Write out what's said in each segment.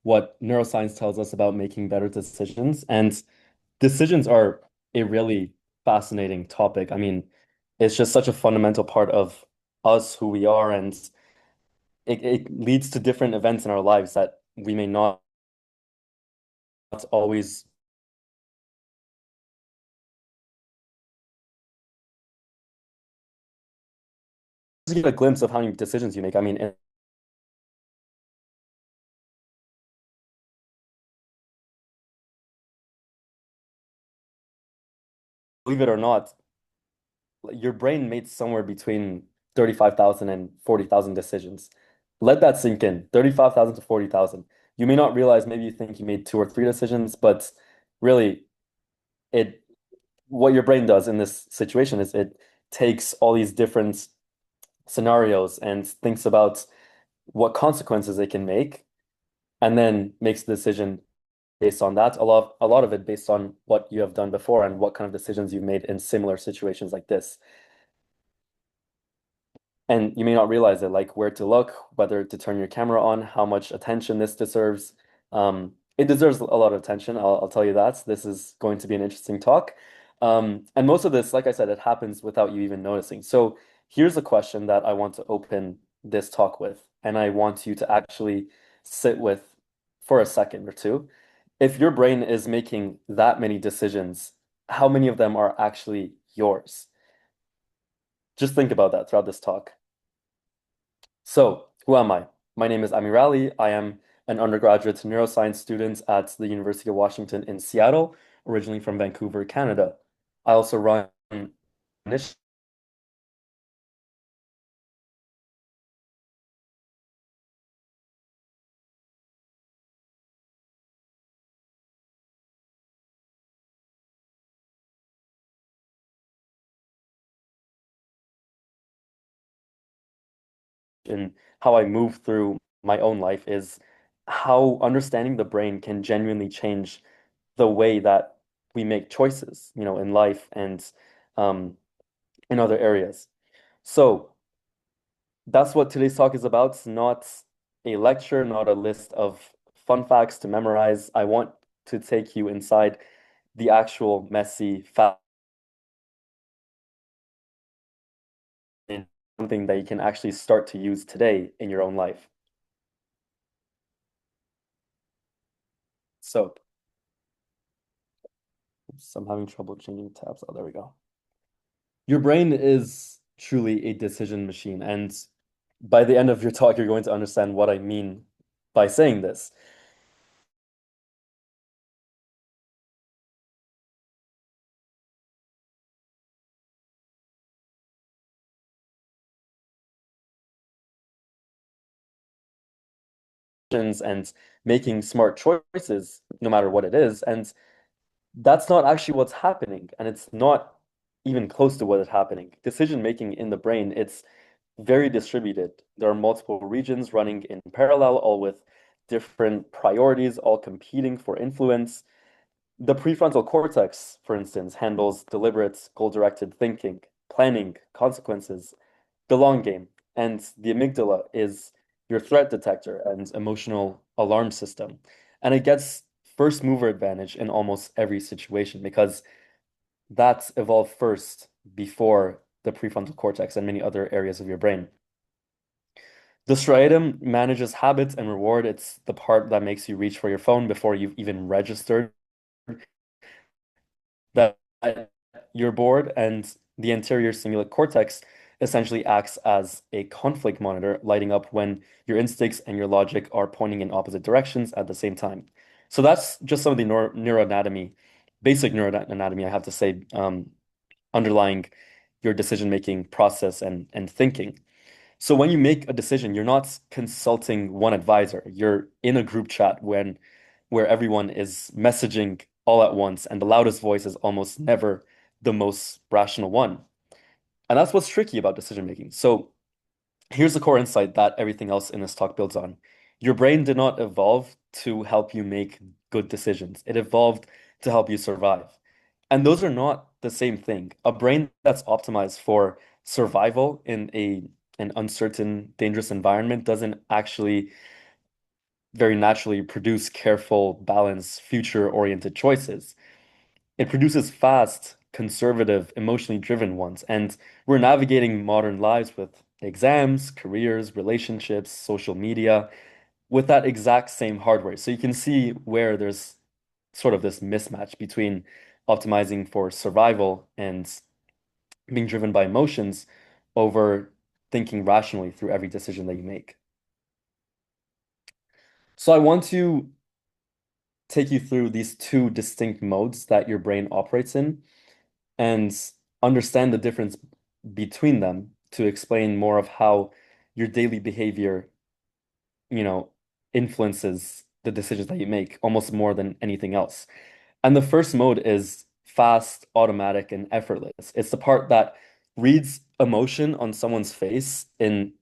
what neuroscience tells us about making better decisions. And decisions are a really fascinating topic. I mean, it's just such a fundamental part of us, who we are, and it leads to different events in our lives that we may not always get a glimpse of how many decisions you make. I mean, and believe it or not, your brain made somewhere between 35,000 and 40,000 decisions. Let that sink in. 35,000 to 40,000. You may not realize, maybe you think you made two or three decisions, but really it what your brain does in this situation is it takes all these different scenarios and thinks about what consequences it can make and then makes the decision based on that. A lot of it based on what you have done before and what kind of decisions you've made in similar situations like this. And you may not realize it, like where to look, whether to turn your camera on, how much attention this deserves. It deserves a lot of attention, I'll tell you that. This is going to be an interesting talk. And most of this, like I said, it happens without you even noticing. So here's a question that I want to open this talk with, and I want you to actually sit with for a second or two. If your brain is making that many decisions, how many of them are actually yours? Just think about that throughout this talk. So, who am I? My name is Amir Ali. I am an undergraduate neuroscience student at the University of Washington in Seattle, originally from Vancouver, Canada. I also run initiatives in how I move through my own life is how understanding the brain can genuinely change the way that we make choices, in life and um, in other areas. So, that's what today's talk is about. It's not a lecture, not a list of fun facts to memorize. I want to take you inside the actual messy fact and something that you can actually start to use today in your own life. So, oops, I'm having trouble changing tabs. Oh, there we go. Your brain is truly a decision machine. And by the end of your talk, you're going to understand what I mean by saying this. And making smart choices, no matter what it is. And that's not actually what's happening, and it's not even close to what is happening. Decision making in the brain, it's very distributed. There are multiple regions running in parallel, all with different priorities, all competing for influence. The prefrontal cortex, for instance, handles deliberate, goal-directed thinking, planning, consequences, the long game. And the amygdala is your threat detector and emotional alarm system. And it gets first mover advantage in almost every situation because that's evolved first before the prefrontal cortex and many other areas of your brain. The striatum manages habits and reward. It's the part that makes you reach for your phone before you've even registered that you're bored, and the anterior cingulate cortex essentially acts as a conflict monitor, lighting up when your instincts and your logic are pointing in opposite directions at the same time. So that's just some of the neuroanatomy, basic neuroanatomy, I have to say, underlying your decision-making process and thinking. So when you make a decision, you're not consulting one advisor. You're in a group chat where everyone is messaging all at once, and the loudest voice is almost never the most rational one. And that's what's tricky about decision making. So here's the core insight that everything else in this talk builds on. Your brain did not evolve to help you make good decisions. It evolved to help you survive. And those are not the same thing. A brain that's optimized for survival in an uncertain, dangerous environment doesn't actually very naturally produce careful, balanced, future-oriented choices. It produces fast, conservative, emotionally driven ones. And we're navigating modern lives with exams, careers, relationships, social media, with that exact same hardware. So you can see where there's sort of this mismatch between optimizing for survival and being driven by emotions over thinking rationally through every decision that you make. So I want to take you through these two distinct modes that your brain operates in and understand the difference between them to explain more of how your daily behavior, you know, influences the decisions that you make almost more than anything else. And the first mode is fast, automatic, and effortless. It's the part that reads emotion on someone's face in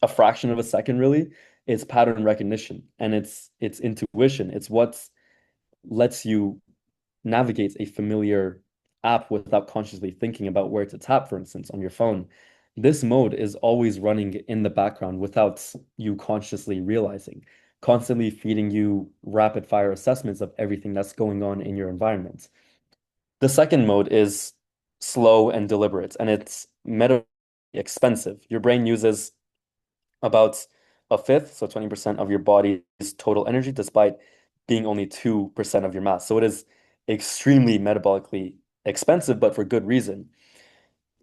a fraction of a second, really. It's pattern recognition and it's intuition. It's what lets you navigate a familiar app without consciously thinking about where to tap, for instance, on your phone. This mode is always running in the background without you consciously realizing, constantly feeding you rapid fire assessments of everything that's going on in your environment. The second mode is slow and deliberate, and it's meta expensive. Your brain uses about a fifth, so 20% of your body's total energy, despite being only 2% of your mass. So it is extremely metabolically expensive, but for good reason.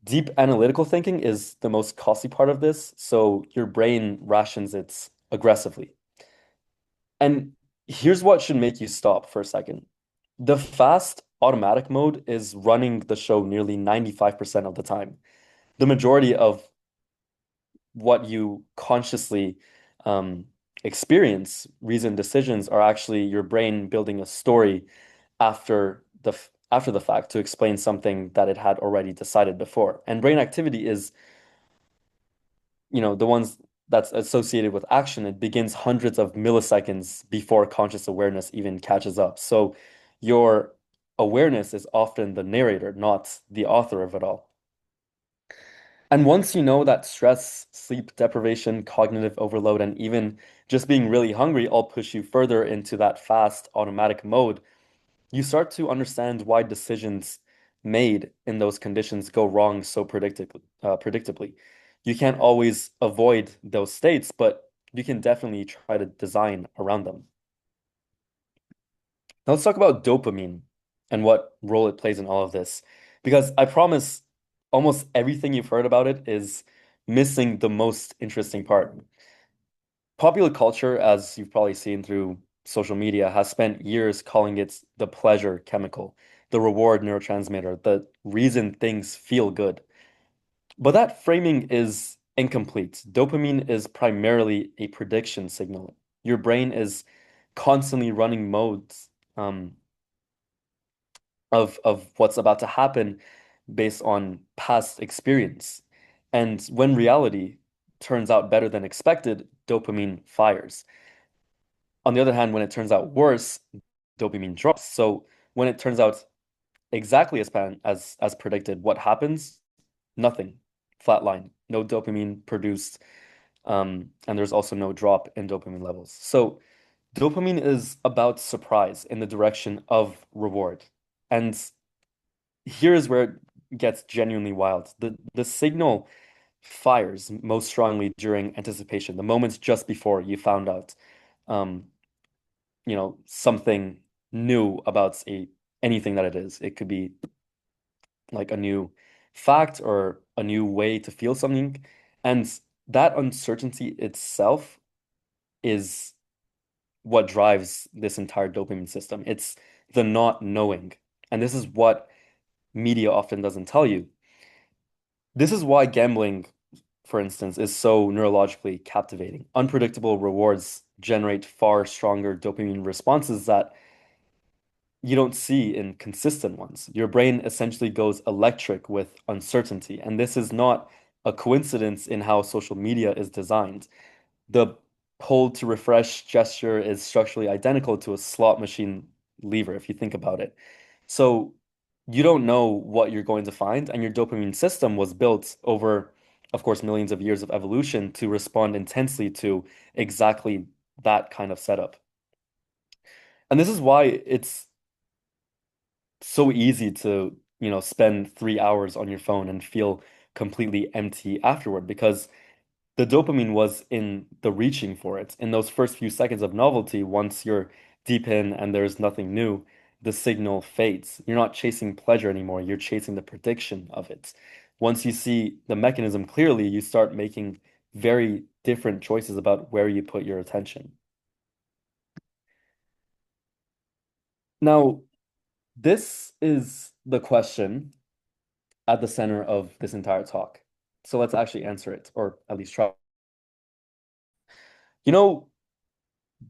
Deep analytical thinking is the most costly part of this, so your brain rations it aggressively. And here's what should make you stop for a second. The fast automatic mode is running the show nearly 95% of the time. The majority of what you consciously um, experience, reasoned decisions, are actually your brain building a story after the fact to explain something that it had already decided before. And brain activity is, the ones that's associated with action. It begins hundreds of milliseconds before conscious awareness even catches up. So your awareness is often the narrator, not the author of it all. And once you know that stress, sleep deprivation, cognitive overload, and even just being really hungry all push you further into that fast automatic mode, you start to understand why decisions made in those conditions go wrong so predictably. You can't always avoid those states, but you can definitely try to design around them. Now let's talk about dopamine and what role it plays in all of this. Because I promise almost everything you've heard about it is missing the most interesting part. Popular culture, as you've probably seen through social media, has spent years calling it the pleasure chemical, the reward neurotransmitter, the reason things feel good. But that framing is incomplete. Dopamine is primarily a prediction signal. Your brain is constantly running modes of what's about to happen based on past experience. And when reality turns out better than expected, dopamine fires. On the other hand, when it turns out worse, dopamine drops. So when it turns out exactly as predicted, what happens? Nothing. Flatline. No dopamine produced. And there's also no drop in dopamine levels. So dopamine is about surprise in the direction of reward. And here is where it gets genuinely wild. The signal fires most strongly during anticipation, the moments just before you found out, um, something new about anything that it is. It could be like a new fact or a new way to feel something. And that uncertainty itself is what drives this entire dopamine system. It's the not knowing. And this is what media often doesn't tell you. This is why gambling, for instance, is so neurologically captivating. Unpredictable rewards generate far stronger dopamine responses that you don't see in consistent ones. Your brain essentially goes electric with uncertainty, and this is not a coincidence in how social media is designed. The hold to refresh gesture is structurally identical to a slot machine lever, if you think about it. So you don't know what you're going to find, and your dopamine system was built over, of course, millions of years of evolution to respond intensely to exactly that kind of setup. And this is why it's so easy to, spend 3 hours on your phone and feel completely empty afterward because the dopamine was in the reaching for it. In those first few seconds of novelty, once you're deep in and there's nothing new, the signal fades. You're not chasing pleasure anymore, you're chasing the prediction of it. Once you see the mechanism clearly, you start making very different choices about where you put your attention. Now, this is the question at the center of this entire talk. So let's actually answer it, or at least try. You know,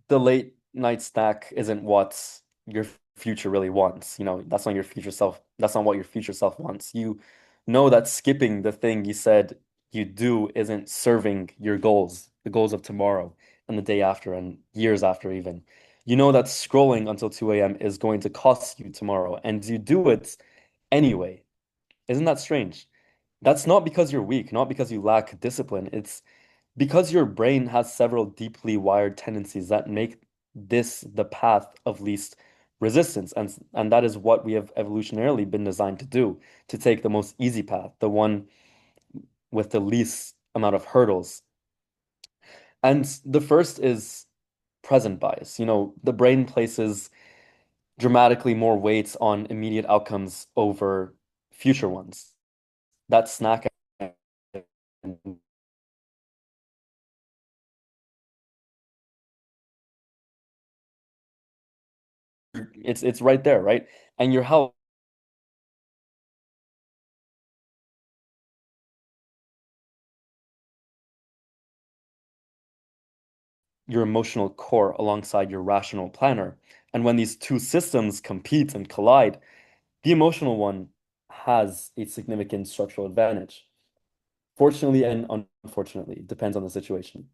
the late night snack isn't what your future really wants. That's not your future self. That's not what your future self wants. You know that skipping the thing you said you do isn't serving your goals, the goals of tomorrow and the day after and years after even. You know that scrolling until 2 a.m. is going to cost you tomorrow, and you do it anyway. Isn't that strange? That's not because you're weak, not because you lack discipline. It's because your brain has several deeply wired tendencies that make this the path of least resistance. And that is what we have evolutionarily been designed to do, to take the most easy path, the one with the least amount of hurdles. And the first is present bias. The brain places dramatically more weights on immediate outcomes over future ones. That snack, it's right there, right? And your health, your emotional core alongside your rational planner. And when these two systems compete and collide, the emotional one has a significant structural advantage. Fortunately and unfortunately, depends on the situation.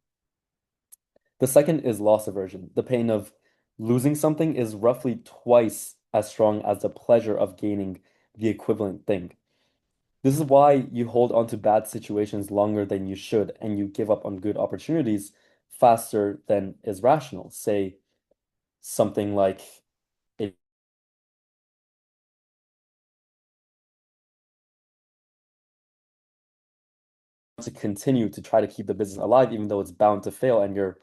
The second is loss aversion. The pain of losing something is roughly twice as strong as the pleasure of gaining the equivalent thing. This is why you hold on to bad situations longer than you should, and you give up on good opportunities faster than is rational. Say something like if you want to continue to try to keep the business alive, even though it's bound to fail, and you're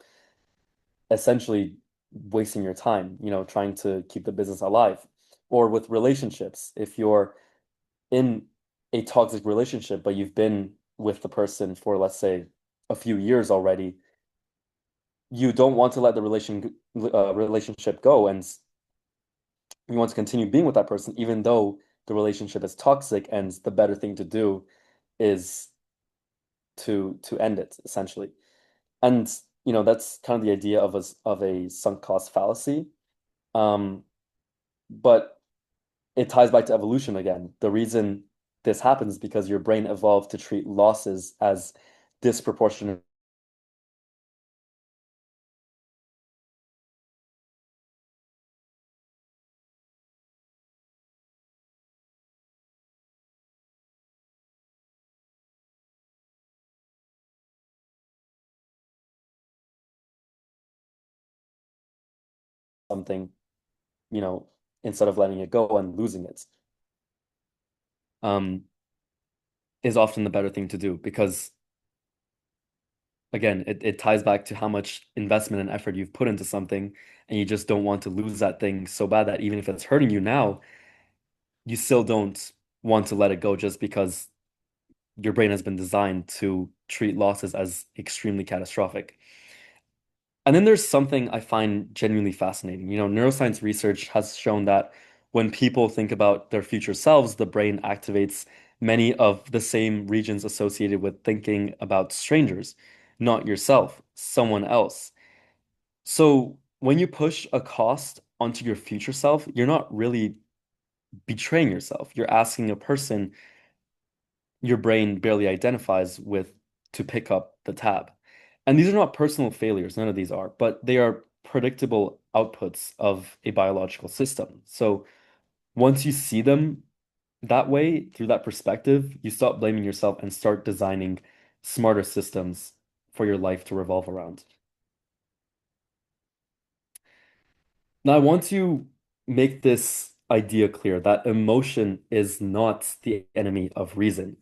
essentially wasting your time, trying to keep the business alive. Or with relationships, if you're in a toxic relationship, but you've been with the person for, let's say, a few years already, you don't want to let the relationship go, and you want to continue being with that person, even though the relationship is toxic, and the better thing to do is to end it, essentially. And that's kind of the idea of a sunk cost fallacy. Um, but it ties back to evolution again. The reason this happens is because your brain evolved to treat losses as disproportionate. Something, you know, instead of letting it go and losing it, um, is often the better thing to do because again, it ties back to how much investment and effort you've put into something, and you just don't want to lose that thing so bad that even if it's hurting you now, you still don't want to let it go just because your brain has been designed to treat losses as extremely catastrophic. And then there's something I find genuinely fascinating. Neuroscience research has shown that when people think about their future selves, the brain activates many of the same regions associated with thinking about strangers, not yourself, someone else. So when you push a cost onto your future self, you're not really betraying yourself. You're asking a person your brain barely identifies with to pick up the tab. And these are not personal failures, none of these are, but they are predictable outputs of a biological system. So once you see them that way, through that perspective, you stop blaming yourself and start designing smarter systems for your life to revolve around. Now, I want to make this idea clear that emotion is not the enemy of reason.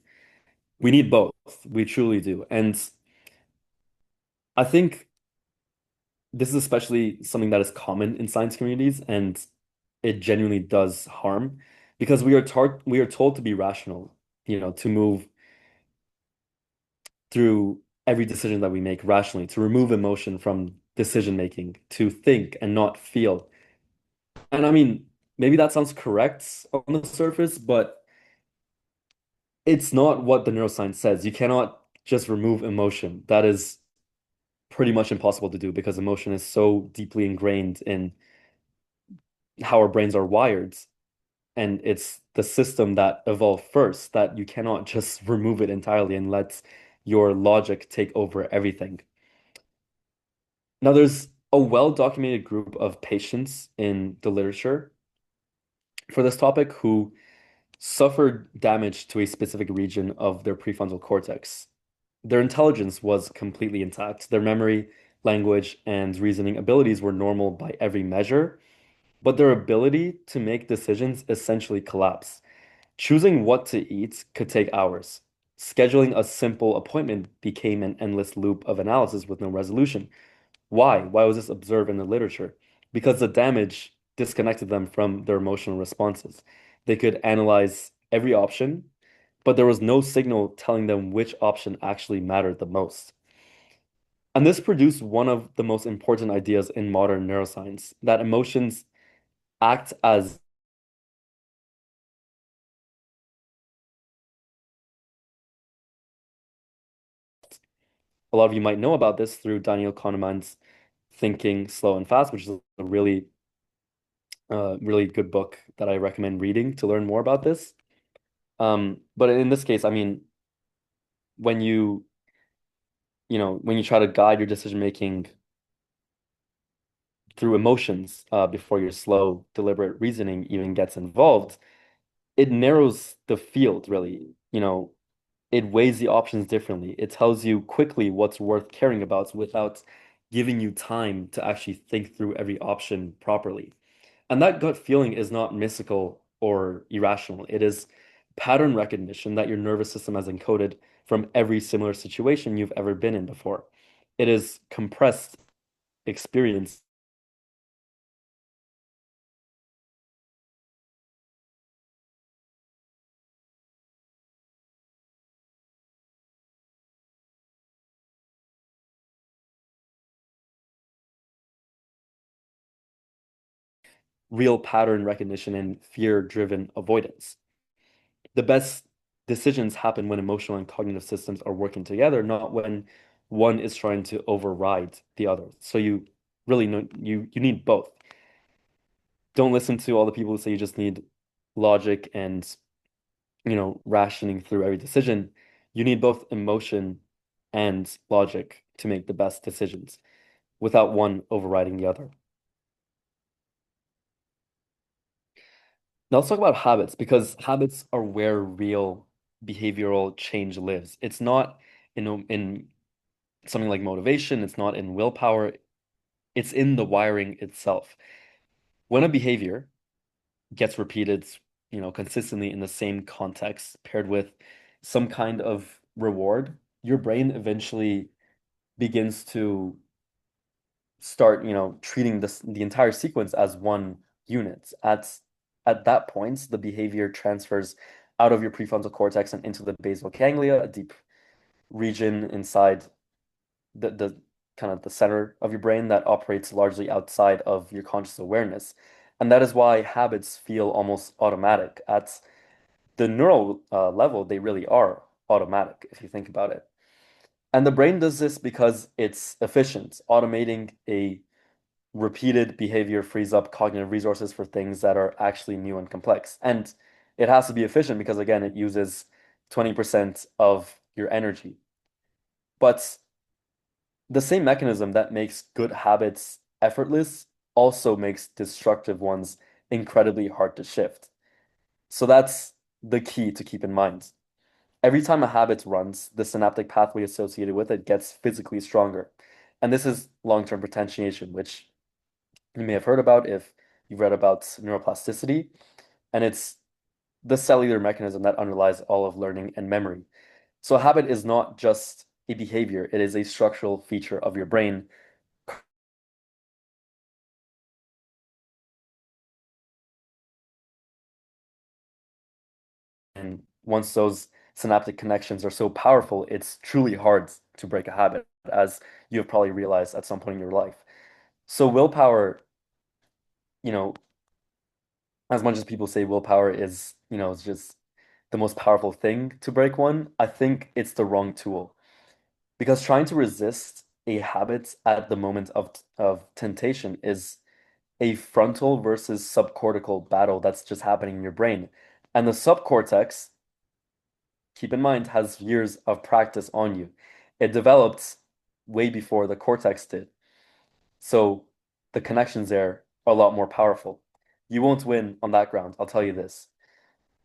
We need both. We truly do. And I think this is especially something that is common in science communities, and it genuinely does harm because we are told to be rational, to move through every decision that we make rationally, to remove emotion from decision making, to think and not feel. And I mean, maybe that sounds correct on the surface, but it's not what the neuroscience says. You cannot just remove emotion. That is pretty much impossible to do because emotion is so deeply ingrained in how our brains are wired. And it's the system that evolved first that you cannot just remove it entirely and let your logic take over everything. Now, there's a well-documented group of patients in the literature for this topic who suffered damage to a specific region of their prefrontal cortex. Their intelligence was completely intact. Their memory, language, and reasoning abilities were normal by every measure, but their ability to make decisions essentially collapsed. Choosing what to eat could take hours. Scheduling a simple appointment became an endless loop of analysis with no resolution. Why? Why was this observed in the literature? Because the damage disconnected them from their emotional responses. They could analyze every option, but there was no signal telling them which option actually mattered the most. And this produced one of the most important ideas in modern neuroscience, that emotions act as a lot of you might know about this through Daniel Kahneman's Thinking Slow and Fast, which is a really good book that I recommend reading to learn more about this. But in this case, I mean, when when you try to guide your decision making through emotions, before your slow, deliberate reasoning even gets involved, it narrows the field, really. It weighs the options differently. It tells you quickly what's worth caring about without giving you time to actually think through every option properly. And that gut feeling is not mystical or irrational. It is pattern recognition that your nervous system has encoded from every similar situation you've ever been in before. It is compressed experience, real pattern recognition, and fear-driven avoidance. The best decisions happen when emotional and cognitive systems are working together, not when one is trying to override the other. So you really know you need both. Don't listen to all the people who say you just need logic and, rationing through every decision. You need both emotion and logic to make the best decisions without one overriding the other. Now let's talk about habits because habits are where real behavioral change lives. It's not in something like motivation, it's not in willpower, it's in the wiring itself. When a behavior gets repeated, consistently in the same context, paired with some kind of reward, your brain eventually begins to start, treating the entire sequence as one unit. At that point, the behavior transfers out of your prefrontal cortex and into the basal ganglia, a deep region inside the kind of the center of your brain that operates largely outside of your conscious awareness. And that is why habits feel almost automatic. At the neural level, they really are automatic if you think about it. And the brain does this because it's efficient. Automating a repeated behavior frees up cognitive resources for things that are actually new and complex. And it has to be efficient because, again, it uses 20% of your energy. But the same mechanism that makes good habits effortless also makes destructive ones incredibly hard to shift. So that's the key to keep in mind. Every time a habit runs, the synaptic pathway associated with it gets physically stronger. And this is long-term potentiation, which you may have heard about if you've read about neuroplasticity, and it's the cellular mechanism that underlies all of learning and memory. So a habit is not just a behavior, it is a structural feature of your brain. And once those synaptic connections are so powerful, it's truly hard to break a habit, as you have probably realized at some point in your life. So willpower, you know, as much as people say willpower is, is just the most powerful thing to break one, I think it's the wrong tool. Because trying to resist a habit at the moment of temptation is a frontal versus subcortical battle that's just happening in your brain. And the subcortex, keep in mind, has years of practice on you. It developed way before the cortex did. So the connections there are a lot more powerful. You won't win on that ground, I'll tell you this.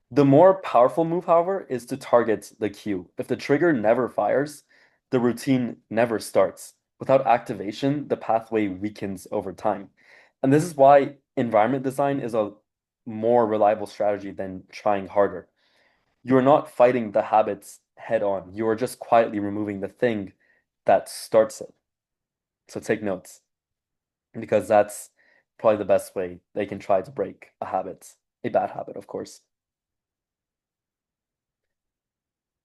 The more powerful move, however, is to target the cue. If the trigger never fires, the routine never starts. Without activation, the pathway weakens over time. And this is why environment design is a more reliable strategy than trying harder. You are not fighting the habits head on. You are just quietly removing the thing that starts it. So take notes, because that's probably the best way they can try to break a habit, a bad habit, of course.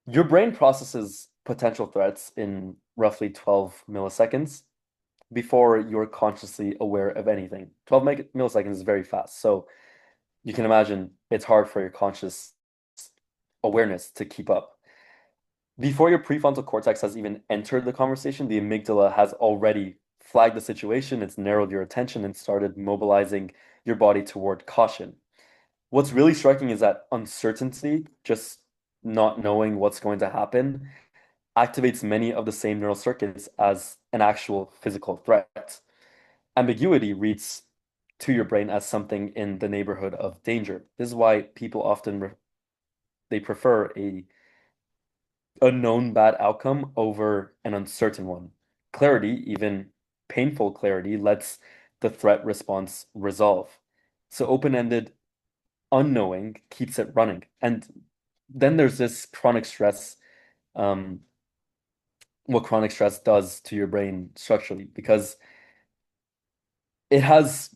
Your brain processes potential threats in roughly 12 milliseconds before you're consciously aware of anything. 12 milliseconds is very fast. So you can imagine it's hard for your conscious awareness to keep up. Before your prefrontal cortex has even entered the conversation, the amygdala has already flagged the situation, it's narrowed your attention and started mobilizing your body toward caution. What's really striking is that uncertainty, just not knowing what's going to happen, activates many of the same neural circuits as an actual physical threat. Ambiguity reads to your brain as something in the neighborhood of danger. This is why people often they prefer a known bad outcome over an uncertain one. Clarity, even painful clarity, lets the threat response resolve. So open-ended unknowing keeps it running. And then there's this chronic stress, um, what chronic stress does to your brain structurally, because it has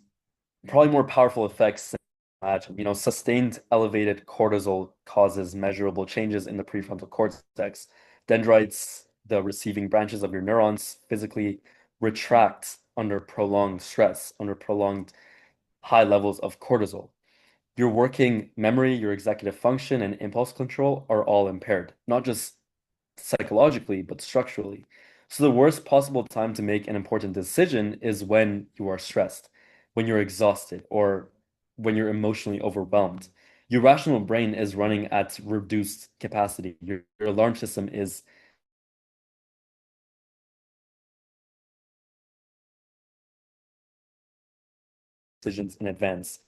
probably more powerful effects than you imagine. Sustained elevated cortisol causes measurable changes in the prefrontal cortex. Dendrites, the receiving branches of your neurons, physically retract under prolonged stress, under prolonged high levels of cortisol. Your working memory, your executive function, and impulse control are all impaired, not just psychologically, but structurally. So the worst possible time to make an important decision is when you are stressed, when you're exhausted, or when you're emotionally overwhelmed. Your rational brain is running at reduced capacity. Your alarm system is decisions in advance.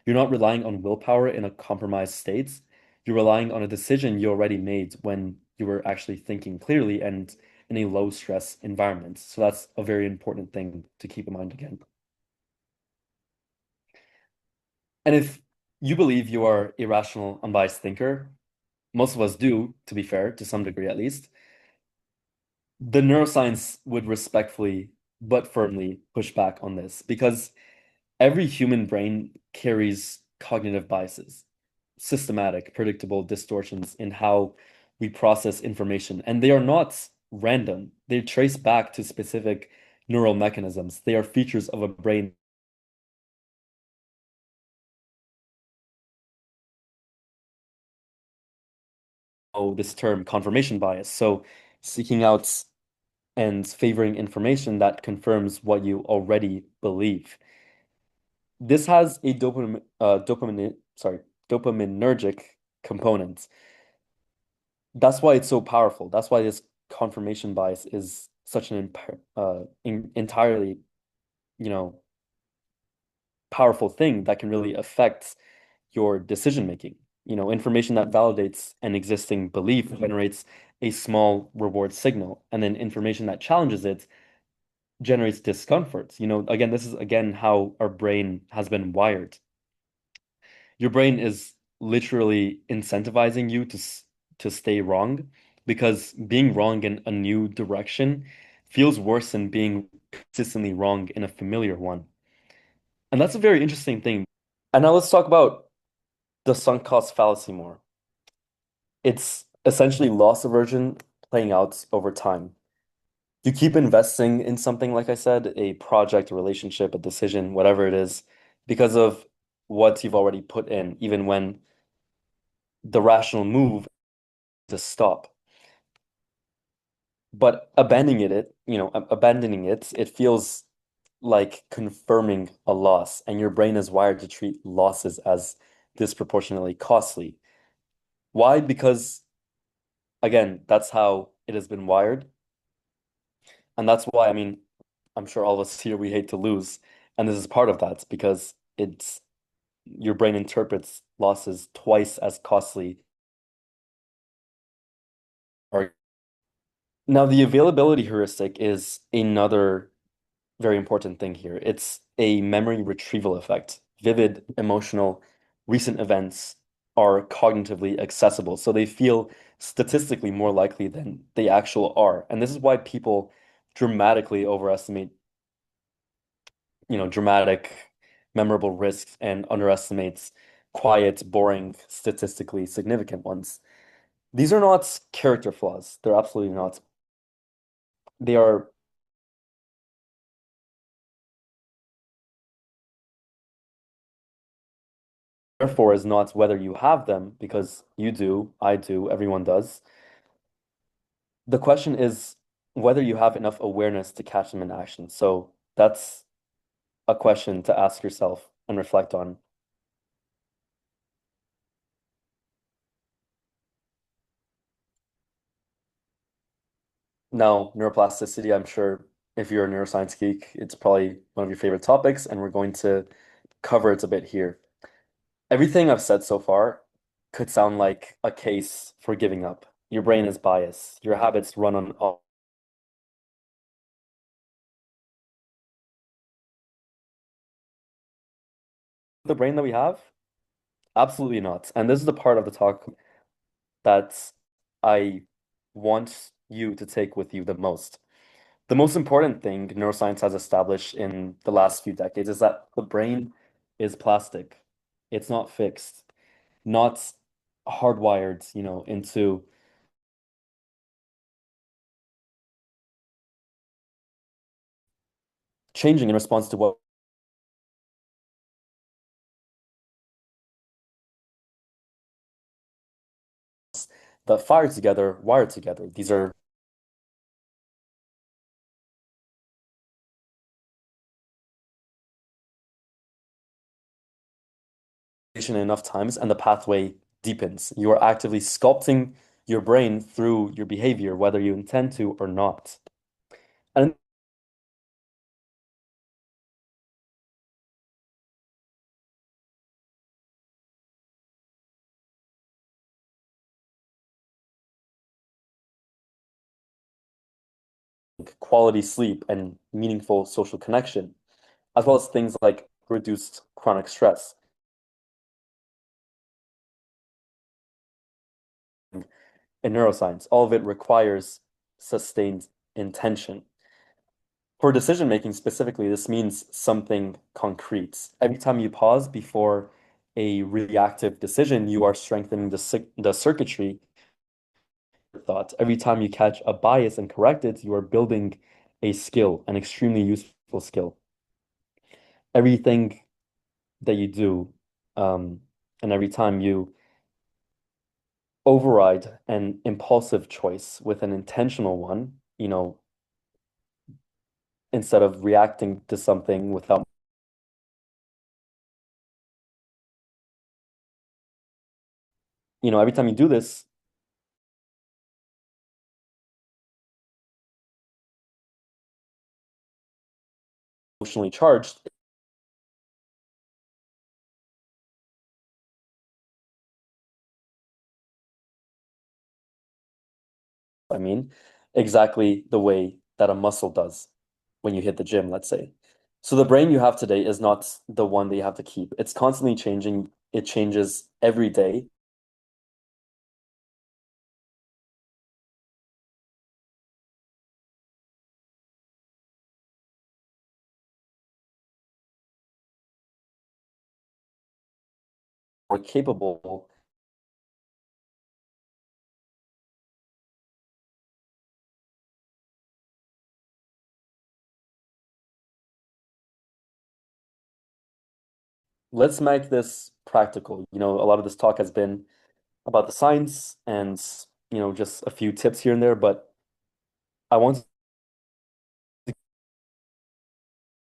You're not relying on willpower in a compromised state. You're relying on a decision you already made when you were actually thinking clearly and in a low stress environment. So that's a very important thing to keep in mind again. And if you believe you are a rational, unbiased thinker, most of us do, to be fair, to some degree at least, the neuroscience would respectfully but firmly push back on this, because every human brain carries cognitive biases, systematic, predictable distortions in how we process information. And they are not random. They trace back to specific neural mechanisms. They are features of a brain. Oh, this term confirmation bias. So seeking out and favoring information that confirms what you already believe. This has a dopaminergic component. That's why it's so powerful. That's why this confirmation bias is such an entirely, you know, powerful thing that can really affect your decision making. Information that validates an existing belief generates a small reward signal, and then information that challenges it generates discomfort. Again, this is again how our brain has been wired. Your brain is literally incentivizing you to stay wrong because being wrong in a new direction feels worse than being consistently wrong in a familiar one. And that's a very interesting thing. And now let's talk about the sunk cost fallacy more. It's essentially loss aversion playing out over time. You keep investing in something, like I said, a project, a relationship, a decision, whatever it is, because of what you've already put in, even when the rational move is to stop. But abandoning it, it feels like confirming a loss, and your brain is wired to treat losses as disproportionately costly. Why? Because again, that's how it has been wired. And that's why, I'm sure all of us here, we hate to lose. And this is part of that because it's your brain interprets losses twice as costly. Or now the availability heuristic is another very important thing here. It's a memory retrieval effect. Vivid, emotional, recent events are cognitively accessible, so they feel statistically more likely than they actually are. And this is why people dramatically overestimate, dramatic, memorable risks and underestimates quiet, boring, statistically significant ones. These are not character flaws. They're absolutely not. They are, therefore, is not whether you have them, because you do, I do, everyone does. The question is whether you have enough awareness to catch them in action. So that's a question to ask yourself and reflect on. Now, neuroplasticity, I'm sure if you're a neuroscience geek, it's probably one of your favorite topics, and we're going to cover it a bit here. Everything I've said so far could sound like a case for giving up. Your brain is biased. Your habits run on all the brain that we have? Absolutely not. And this is the part of the talk that I want you to take with you the most. The most important thing neuroscience has established in the last few decades is that the brain is plastic. It's not fixed, not hardwired, into changing in response to what that fire together, wire together. These are enough times and the pathway deepens. You are actively sculpting your brain through your behavior, whether you intend to or not. And quality sleep and meaningful social connection, as well as things like reduced chronic stress. In neuroscience, all of it requires sustained intention. For decision making specifically, this means something concrete. Every time you pause before a reactive decision, you are strengthening the circuitry thought. Every time you catch a bias and correct it, you are building a skill, an extremely useful skill. Everything that you do, and every time you override an impulsive choice with an intentional one, instead of reacting to something without, every time you do this, emotionally charged, I mean, exactly the way that a muscle does when you hit the gym, let's say. So the brain you have today is not the one that you have to keep. It's constantly changing. It changes every day. More capable. Let's make this practical. A lot of this talk has been about the science and, just a few tips here and there, but I want to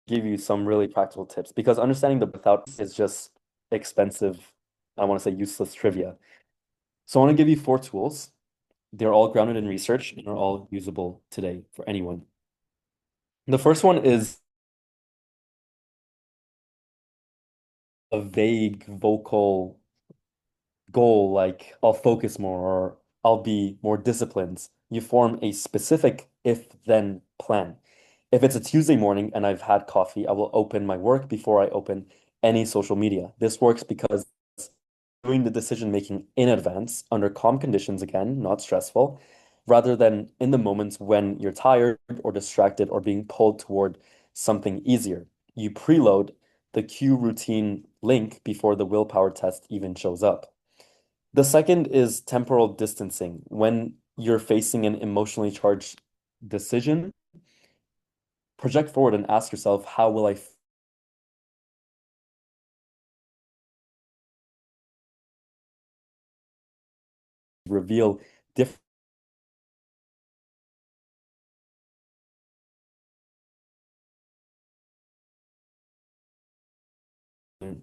give you some really practical tips because understanding the without is just expensive. I want to say useless trivia. So I want to give you four tools. They're all grounded in research and are all usable today for anyone. The first one is a vague vocal goal, like I'll focus more or I'll be more disciplined. You form a specific if-then plan. If it's a Tuesday morning and I've had coffee, I will open my work before I open any social media. This works because doing the decision making in advance under calm conditions, again, not stressful, rather than in the moments when you're tired or distracted or being pulled toward something easier. You preload the cue routine link before the willpower test even shows up. The second is temporal distancing. When you're facing an emotionally charged decision, project forward and ask yourself, how will I reveal different,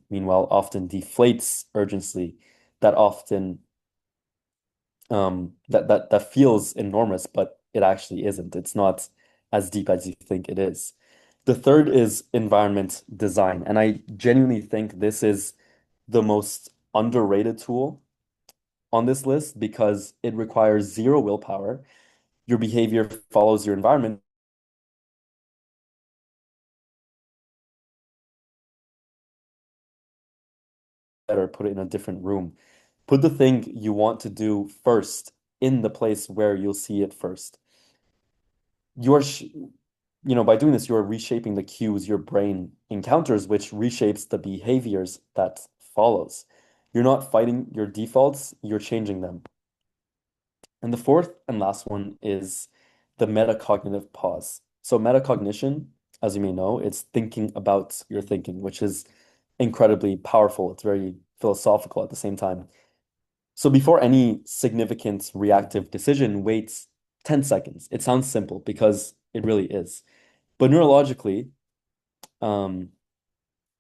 meanwhile, often deflates urgency that often that feels enormous, but it actually isn't. It's not as deep as you think it is. The third is environment design, and I genuinely think this is the most underrated tool on this list because it requires zero willpower. Your behavior follows your environment. Better put it in a different room. Put the thing you want to do first in the place where you'll see it first. You're, by doing this, you're reshaping the cues your brain encounters, which reshapes the behaviors that follows. You're not fighting your defaults, you're changing them. And the fourth and last one is the metacognitive pause. So metacognition, as you may know, it's thinking about your thinking, which is incredibly powerful. It's very philosophical at the same time. So before any significant reactive decision, wait 10 seconds. It sounds simple because it really is. But neurologically, um,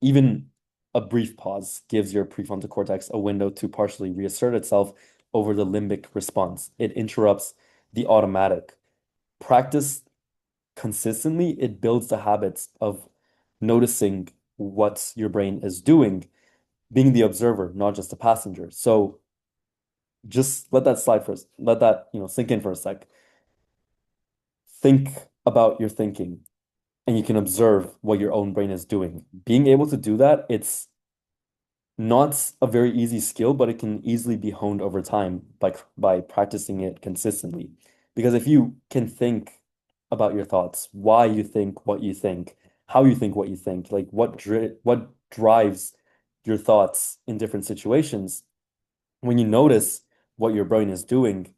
even a brief pause gives your prefrontal cortex a window to partially reassert itself over the limbic response. It interrupts the automatic. Practice consistently, it builds the habits of noticing what your brain is doing, being the observer, not just a passenger. So just let that slide first. Let that, sink in for a sec. Think about your thinking and you can observe what your own brain is doing. Being able to do that, it's not a very easy skill, but it can easily be honed over time by practicing it consistently. Because if you can think about your thoughts, why you think what you think, how you think what you think, like what drives your thoughts in different situations, when you notice what your brain is doing,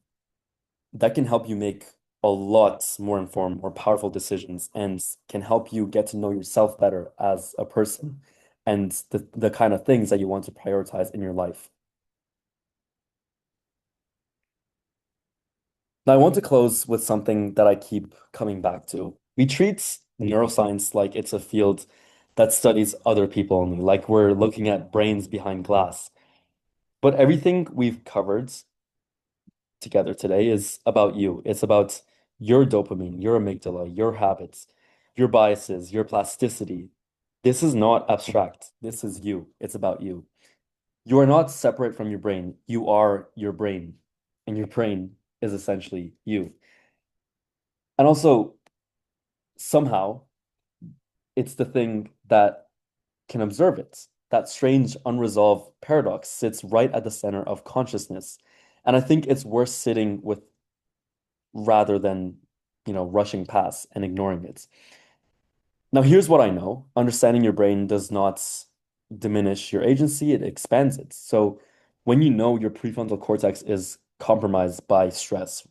that can help you make a lot more informed, more powerful decisions and can help you get to know yourself better as a person and the kind of things that you want to prioritize in your life. Now, I want to close with something that I keep coming back to. We treat neuroscience like it's a field that studies other people only, like we're looking at brains behind glass. But everything we've covered together today is about you. It's about your dopamine, your amygdala, your habits, your biases, your plasticity. This is not abstract. This is you. It's about you. You are not separate from your brain. You are your brain. And your brain is essentially you. And also, somehow, it's the thing that can observe it. That strange unresolved paradox sits right at the center of consciousness. And I think it's worth sitting with rather than, rushing past and ignoring it. Now, here's what I know. Understanding your brain does not diminish your agency, it expands it. So when you know your prefrontal cortex is compromised by stress,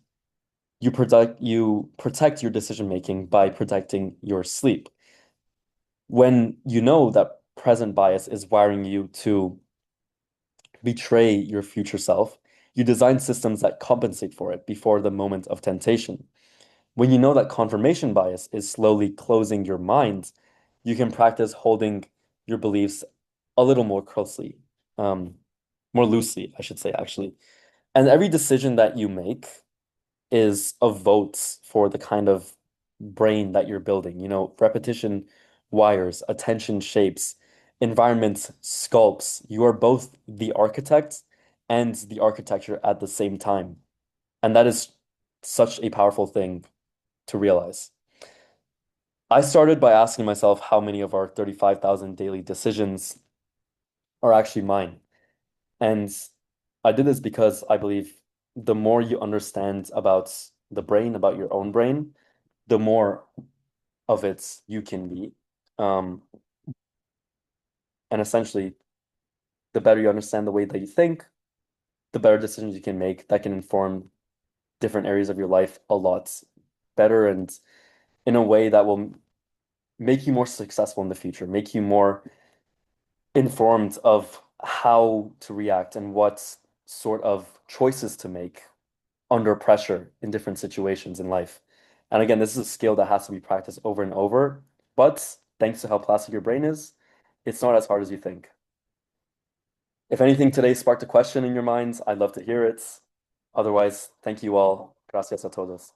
you protect your decision making by protecting your sleep. When you know that present bias is wiring you to betray your future self, you design systems that compensate for it before the moment of temptation. When you know that confirmation bias is slowly closing your mind, you can practice holding your beliefs a little more closely, um, more loosely, I should say, actually. And every decision that you make is a vote for the kind of brain that you're building. Repetition wires, attention shapes, environment sculpts. You are both the architect and the architecture at the same time. And that is such a powerful thing to realize. I started by asking myself how many of our 35,000 daily decisions are actually mine. And I did this because I believe the more you understand about the brain, about your own brain, the more of it you can be. Um, and essentially, the better you understand the way that you think, the better decisions you can make that can inform different areas of your life a lot better and in a way that will make you more successful in the future, make you more informed of how to react and what sort of choices to make under pressure in different situations in life. And again, this is a skill that has to be practiced over and over. But thanks to how plastic your brain is, it's not as hard as you think. If anything today sparked a question in your minds, I'd love to hear it. Otherwise, thank you all. Gracias a todos.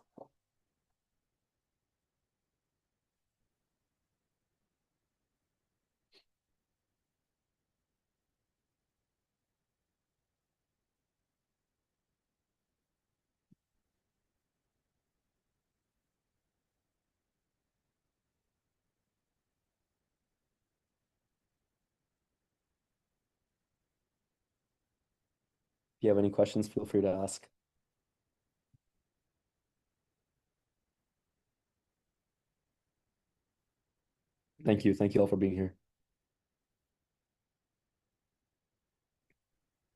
If you have any questions, feel free to ask. Thank you. Thank you all for being here.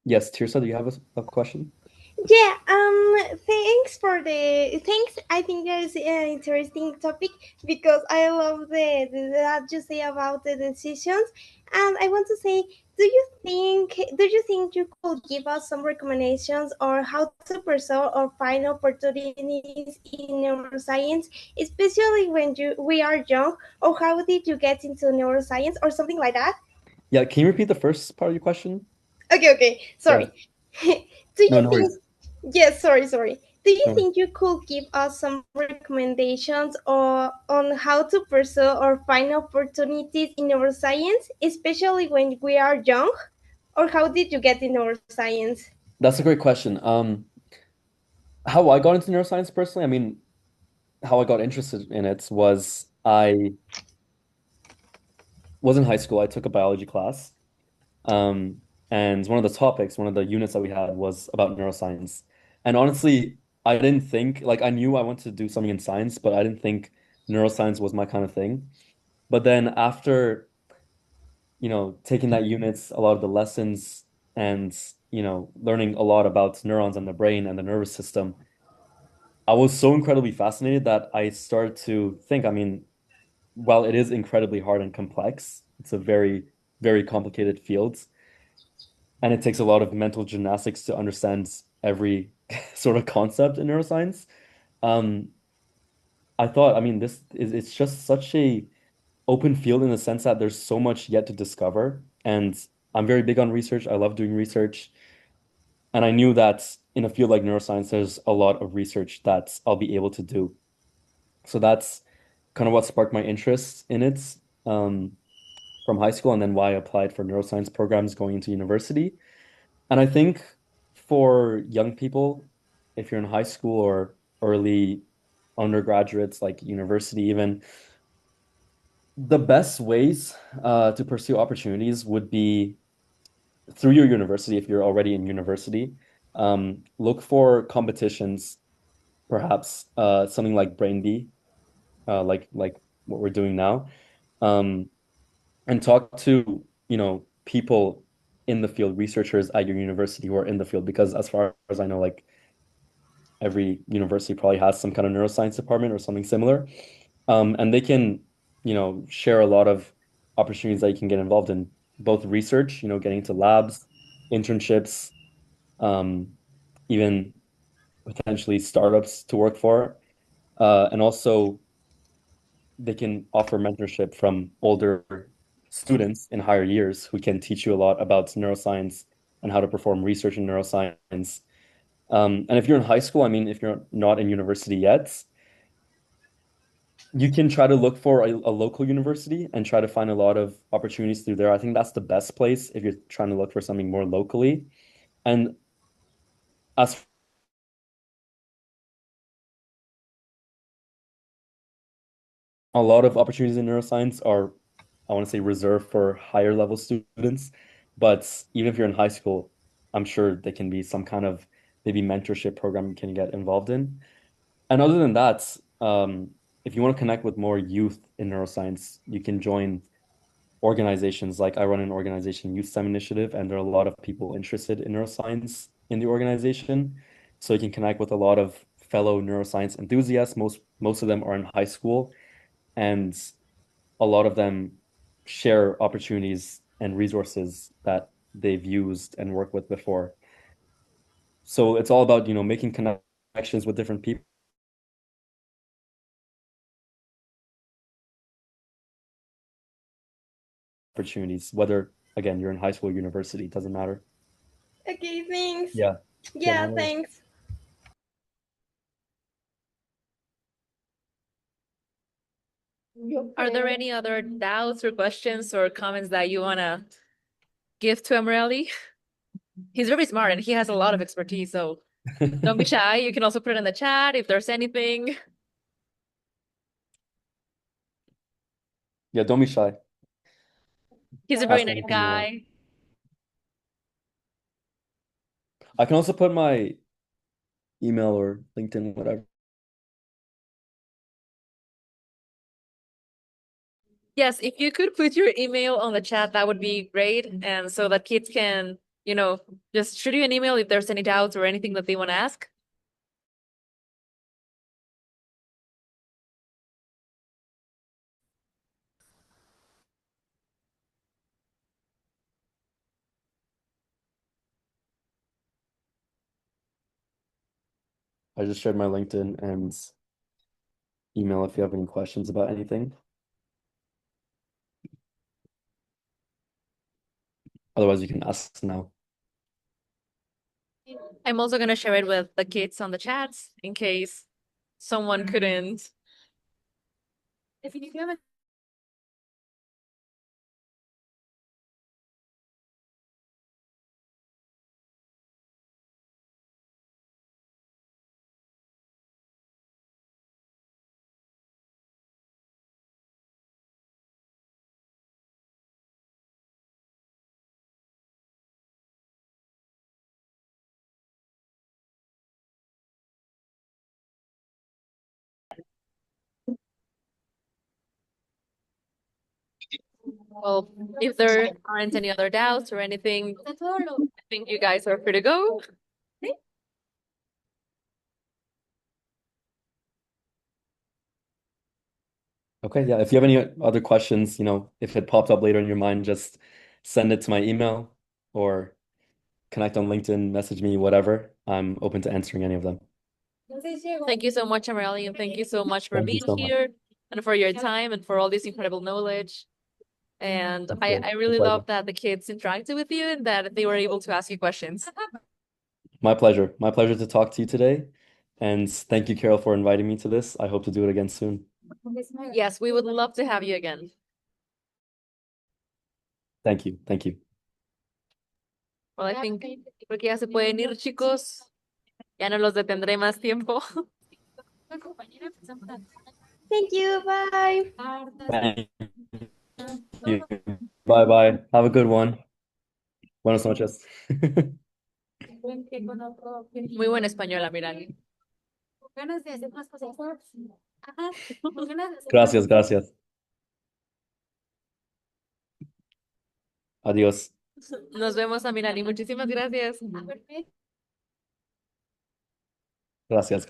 Yes, Tirsa, do you have a question? Yeah, thanks. I think that is an interesting topic because I love the that you say about the decisions, and I want to say, do you think you could give us some recommendations or how to pursue or find opportunities in neuroscience, especially when we are young, or how did you get into neuroscience or something like that? Yeah, can you repeat the first part of your question? Okay, Yeah. sorry. Do No, you no think? worries. Yes, sorry. Do you No worries. think you could give us some recommendations or on how to pursue or find opportunities in neuroscience, especially when we are young? Or how did you get in neuroscience? That's a great question. How I got into neuroscience personally, I mean, how I got interested in it was I was in high school. I took a biology class. Um, and one of the topics, one of the units that we had was about neuroscience. And honestly, I didn't think, like, I knew I wanted to do something in science, but I didn't think neuroscience was my kind of thing. But then after, taking that unit, a lot of the lessons and, learning a lot about neurons and the brain and the nervous system, I was so incredibly fascinated that I started to think, I mean, while it is incredibly hard and complex, it's a very, very complicated field. And it takes a lot of mental gymnastics to understand every sort of concept in neuroscience. Um, I thought, I mean, it's just such a open field in the sense that there's so much yet to discover. And I'm very big on research. I love doing research. And I knew that in a field like neuroscience, there's a lot of research that I'll be able to do. So that's kind of what sparked my interest in it from high school and then why I applied for neuroscience programs going into university. And I think for young people, if you're in high school or early undergraduates, like university even, the best ways to pursue opportunities would be through your university if you're already in university. Look for competitions, perhaps something like Brain Bee, like what we're doing now, um, and talk to, people in the field, researchers at your university who are in the field, because as far as I know, like every university probably has some kind of neuroscience department or something similar. And they can, share a lot of opportunities that you can get involved in, both research, getting into labs, internships, um, even potentially startups to work for. And also they can offer mentorship from older students in higher years who can teach you a lot about neuroscience and how to perform research in neuroscience. And if you're in high school, I mean, if you're not in university yet, you can try to look for a local university and try to find a lot of opportunities through there. I think that's the best place if you're trying to look for something more locally. And as a lot of opportunities in neuroscience are, I want to say, reserved for higher level students. But even if you're in high school, I'm sure there can be some kind of maybe mentorship program you can get involved in. And other than that, if you want to connect with more youth in neuroscience, you can join organizations. Like I run an organization, Youth STEM Initiative, and there are a lot of people interested in neuroscience in the organization. So you can connect with a lot of fellow neuroscience enthusiasts. Most of them are in high school, and a lot of them share opportunities and resources that they've used and worked with before. So it's all about, making connections with different people, opportunities, whether again you're in high school or university, doesn't matter. Okay, thanks. Yeah. Yeah, no Yeah, worries. thanks. Are there any other doubts or questions or comments that you want to give to Amreli? He's very smart and he has a lot of expertise, so don't be shy. You can also put it in the chat if there's anything. Yeah, don't be shy. He's a very Ask nice anything you want. guy. I can also put my email or LinkedIn, whatever. Yes, if you could put your email on the chat, that would be great. And so that kids can, just shoot you an email if there's any doubts or anything that they want to ask. I just shared my LinkedIn and email if you have any questions about anything. Otherwise, you can ask now. I'm also going to share it with the kids on the chats in case someone couldn't. If you have Well, if there aren't any other doubts or anything, I think you guys are free to go. Okay, yeah. If you have any other questions, if it popped up later in your mind, just send it to my email or connect on LinkedIn, message me, whatever. I'm open to answering any of them. Thank you so much, Amarali, and thank you so much for Thank you being so much. here and for your time and for all this incredible knowledge. And Of I, course. I A really pleasure. love that the kids interacted with you and that they were able to ask you questions. My pleasure. My pleasure to talk to you today. And thank you, Carol, for inviting me to this. I hope to do it again soon. Yes, we would love to have you again. Thank you. Thank you. Well, I think creo que ya se pueden ir, chicos. Ya no los detendré más tiempo. Thank you. Bye. Thank you. Bye bye. Have a good one. Buenas noches. Muy buen español, Amiral. Gracias, gracias. Adiós. Nos vemos, Amiral, y muchísimas gracias. Gracias.